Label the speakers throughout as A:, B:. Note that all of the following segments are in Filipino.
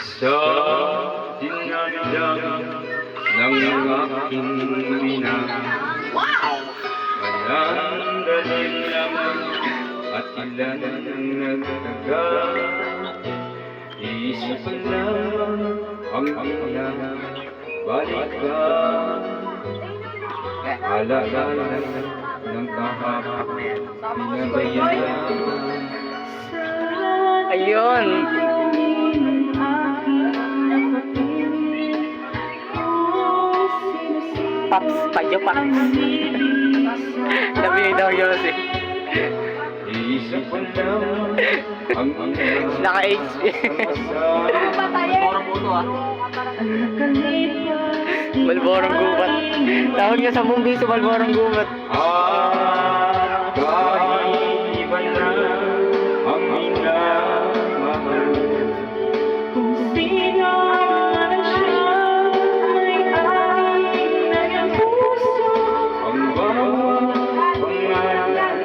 A: Sa dinadam ng aking ina, manandalin naman at ilan ang nagtaga. Isipan lang ang ina, balik ka. Alaala ng kahapon, pinabayaan.
B: Ayun. Paps, padyo paps. Sabi ni daw yun si.
A: Isipan lang ang ina,
B: Naka-HP. Malborong gubat. Tawag niya sa mumbi sa Malborong gubat.
A: at kaiban na ang minamahal.
C: Kung sino man siya, may aking na iyong puso.
A: Ang bawat pangalan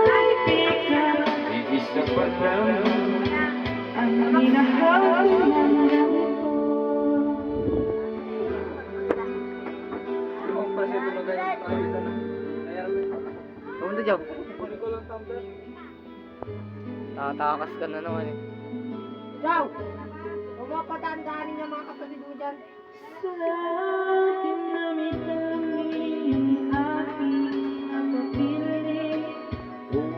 C: Ay ikaw
A: iisa pa lang.
C: ang minahal ng ko.
B: Pumunta dyan. Tatakas ka na naman eh.
D: Jow! Huwag mo patandaanin niya mga kapatid mo dyan.
C: Sa ating damdamin aking napapili.
A: Kung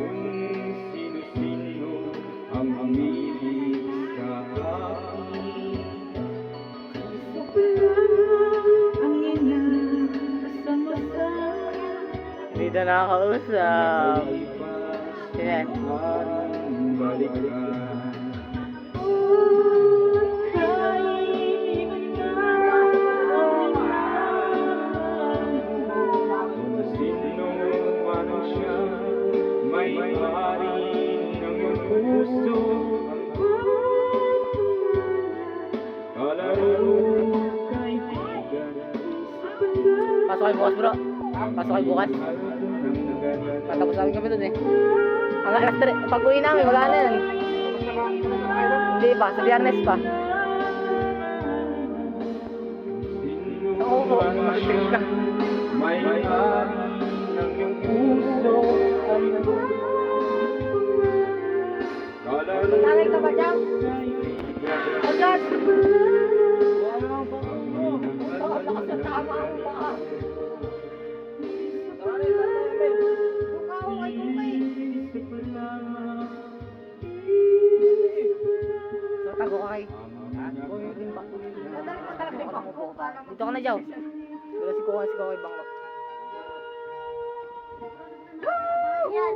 A: sino-sino ang umiibig sa akin,
C: Isa pa lang ang ina kasama sa
B: Hindi na nakakausap. Sige.
A: maaaring balikan.
C: kaibigan na.
A: Kung sino man siya, may ari ng iyong puso. Kalaro kaibigan,
B: Pasok kayo bukas bro. Pasok kayo bukas. Patapos namin kami dun eh. Hanggang alas 3. Pag uwi namin, wala na yan. Hindi pa, sa Biyernes pa.
A: sino
B: Oo,
A: man siya, may ari ng iyong puso. Kalaro
D: Nanay ka ba dyan?
A: kaibigan,
D: O dyan!
B: So, tago ka kay. Dito ka na, Jow. Wala si Kuya, si Kuya Bangko.
D: Yan!